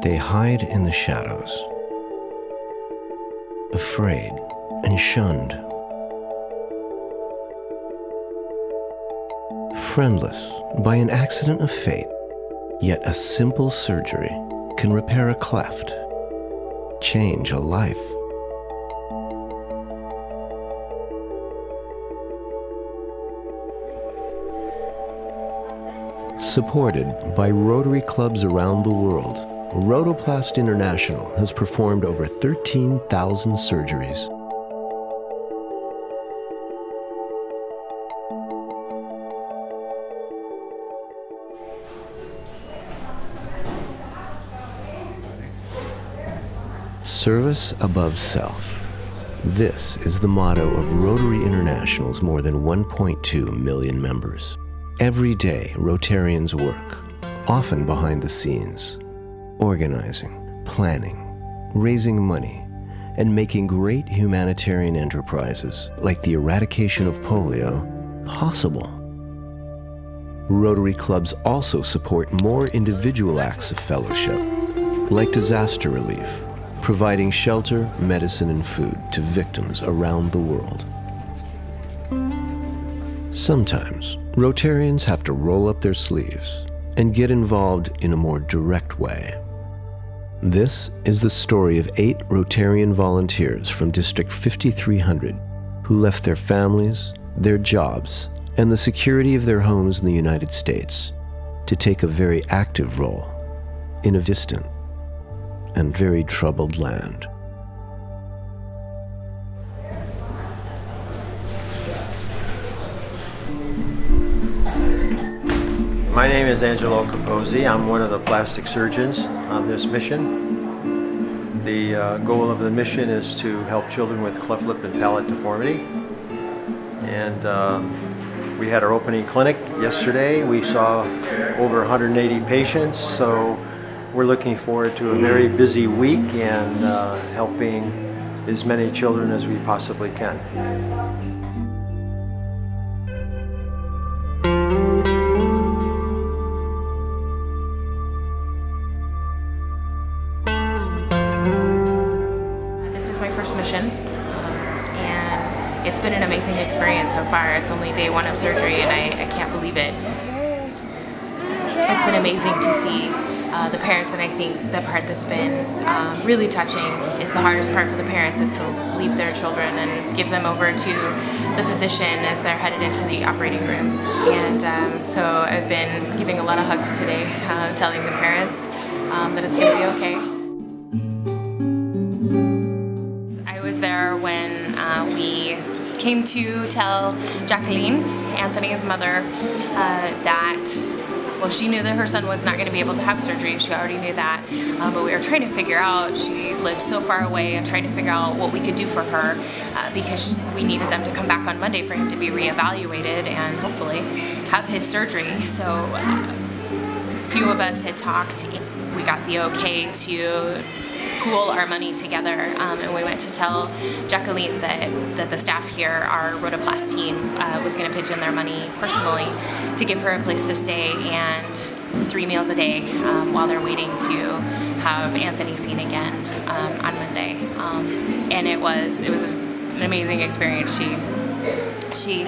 They hide in the shadows, afraid and shunned, friendless by an accident of fate. Yet a simple surgery can repair a cleft, change a life. Supported by Rotary clubs around the world, Rotaplast International has performed over 13,000 surgeries. Service above self. This is the motto of Rotary International's more than 1.2 million members. Every day, Rotarians work, often behind the scenes, organizing, planning, raising money, and making great humanitarian enterprises like the eradication of polio possible. Rotary clubs also support more individual acts of fellowship, like disaster relief, providing shelter, medicine, and food to victims around the world. Sometimes, Rotarians have to roll up their sleeves and get involved in a more direct way. This is the story of 8 Rotarian volunteers from District 5300 who left their families, their jobs, and the security of their homes in the United States to take a very active role in a distant and very troubled land. My name is Angelo Capozzi. I'm one of the plastic surgeons on this mission. The goal of the mission is to help children with cleft lip and palate deformity. And we had our opening clinic yesterday. We saw over 180 patients, so we're looking forward to a very busy week and helping as many children as we possibly can. Mission, and it's been an amazing experience so far. It's only day 1 of surgery and I can't believe it. It's been amazing to see the parents, and I think the part that's been really touching is the hardest part for the parents is to leave their children and give them over to the physician as they're headed into the operating room. And so I've been giving a lot of hugs today, telling the parents that it's going to be okay. There when we came to tell Jacqueline, Anthony's mother, that, well, she knew that her son was not going to be able to have surgery. She already knew that, but we were trying to figure out, she lives so far away, and trying to figure out what we could do for her because we needed them to come back on Monday for him to be reevaluated and hopefully have his surgery. So a few of us had talked. We got the okay to pool our money together, and we went to tell Jacqueline that the staff here, our Rotaplast team, was going to pitch in their money personally to give her a place to stay and 3 meals a day while they're waiting to have Anthony seen again on Monday. And it was an amazing experience. She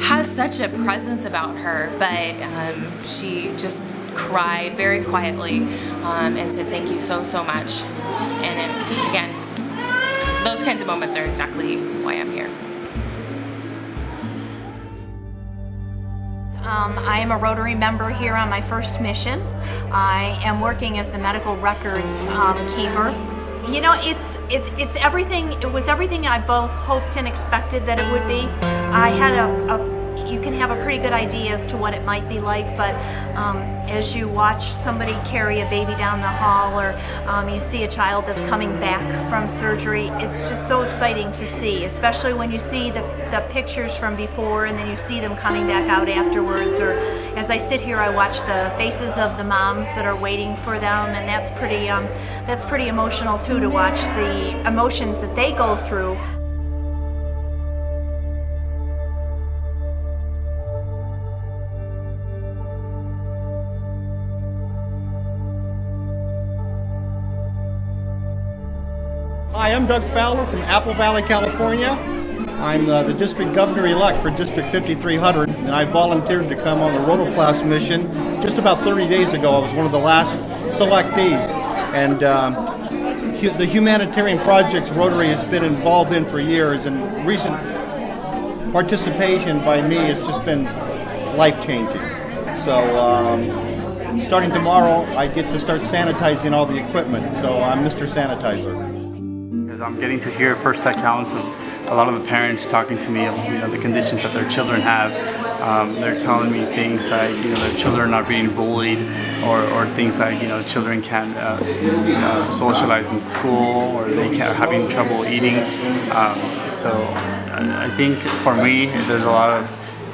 has such a presence about her, but she just cried very quietly and said thank you so much. And again, those kinds of moments are exactly why I'm here. I am a Rotary member here on my first mission. I am working as the medical records keeper. You know, it's everything. It was everything I both hoped and expected that it would be. I had you can have a pretty good idea as to what it might be like, but as you watch somebody carry a baby down the hall, or you see a child that's coming back from surgery, it's just so exciting to see, especially when you see the pictures from before and then you see them coming back out afterwards. Or as I sit here, I watch the faces of the moms that are waiting for them, and that's pretty emotional too, to watch the emotions that they go through. Hi, I'm Doug Fowler from Apple Valley, California. I'm the district governor-elect for District 5300, and I volunteered to come on the Rotaplast mission just about 30 days ago. I was one of the last selectees, and the humanitarian projects Rotary has been involved in for years, and recent participation by me has just been life-changing. So starting tomorrow, I get to start sanitizing all the equipment, so I'm Mr. Sanitizer. I'm getting to hear first accounts of a lot of the parents talking to me of the conditions that their children have. They're telling me things like their children are being bullied, or things like children can't socialize in school, or they are having trouble eating. So I think for me there's a lot of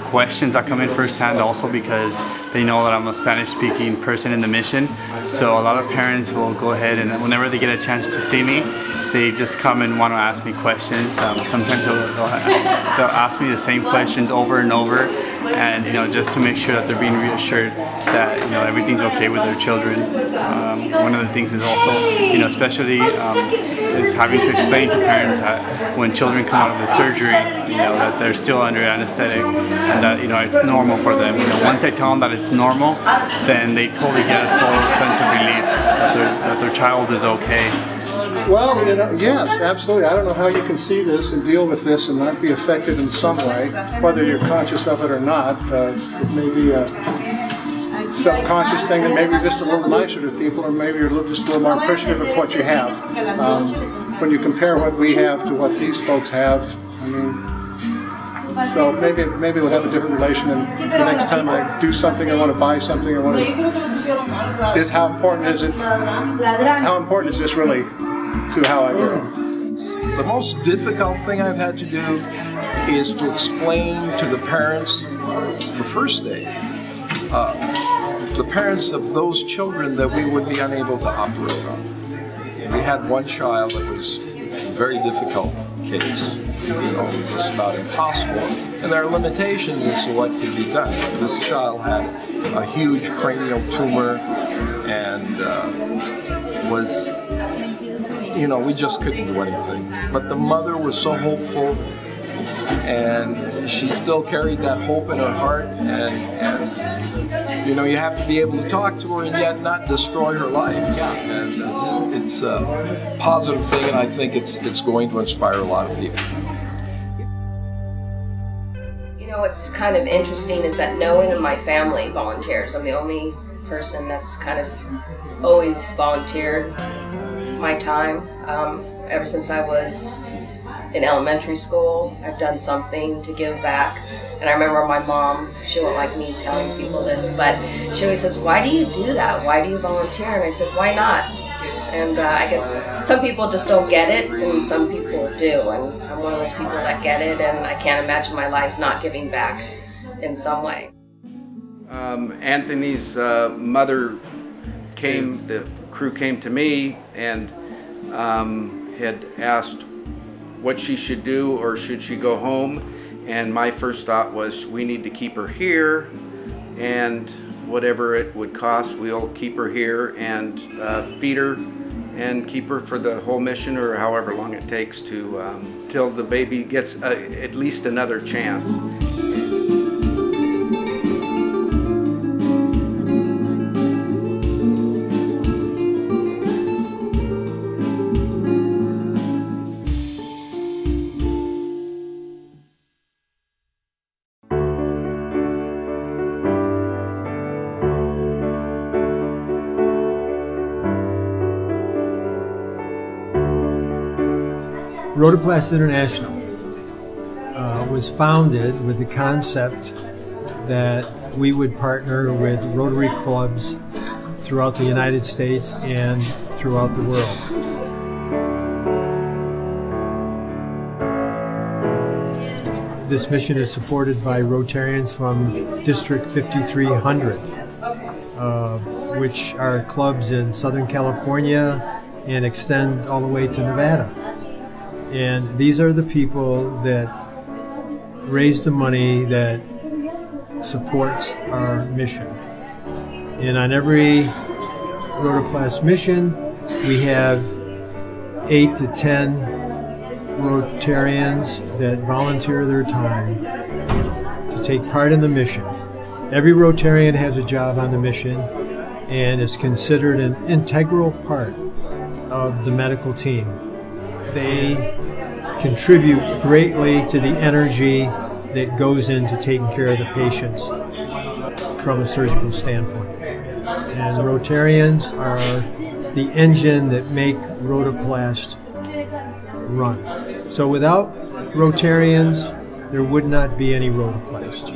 questions that come in firsthand, also because they know that I'm a Spanish-speaking person in the mission. So a lot of parents will go ahead and whenever they get a chance to see me, they just come and want to ask me questions. Sometimes they'll ask me the same questions over and over, and just to make sure that they're being reassured that everything's okay with their children. One of the things is also, especially is having to explain to parents that when children come out of the surgery, that they're still under anesthetic, and that it's normal for them. Once I tell them that it's normal, then they totally get a total sense of relief that their child is okay. Well, yes, absolutely. I don't know how you can see this and deal with this and not be affected in some way, whether you're conscious of it or not. It may be a subconscious thing that maybe you're just a little nicer to people, or maybe you're just a little more appreciative of what you have. When you compare what we have to what these folks have, I mean, so maybe we'll have a different relation, and the next time I do something, I want to buy something, I want to, is how important is it, how important is this really to how I grow? The most difficult thing I've had to do is to explain to the parents the first day, the parents of those children that we would be unable to operate on. We had one child that was a very difficult case, just about impossible, and there are limitations as to what could be done. This child had a huge cranial tumor and was, we just couldn't do anything. But the mother was so hopeful, and she still carried that hope in her heart, and you have to be able to talk to her and yet not destroy her life. And it's a positive thing, and I think it's going to inspire a lot of people. What's kind of interesting is that no one in my family volunteers. I'm the only person that's kind of always volunteered my time. Ever since I was in elementary school, I've done something to give back. And I remember my mom, she won't like me telling people this, but she always says, "Why do you do that? Why do you volunteer?" And I said, "Why not?" And I guess some people just don't get it, and some people do. And I'm one of those people that get it, and I can't imagine my life not giving back in some way. Anthony's mother the crew came to me and had asked what she should do, or should she go home. And my first thought was, we need to keep her here, and whatever it would cost, we'll keep her here and feed her and keep her for the whole mission, or however long it takes to till the baby gets at least another chance. Rotary International was founded with the concept that we would partner with Rotary clubs throughout the United States and throughout the world. This mission is supported by Rotarians from District 5300, which are clubs in Southern California and extend all the way to Nevada. And these are the people that raise the money that supports our mission. And on every Rotaplast mission, we have 8 to 10 Rotarians that volunteer their time to take part in the mission. Every Rotarian has a job on the mission and is considered an integral part of the medical team. They contribute greatly to the energy that goes into taking care of the patients from a surgical standpoint. And Rotarians are the engine that make Rotaplast run. So without Rotarians, there would not be any Rotaplast.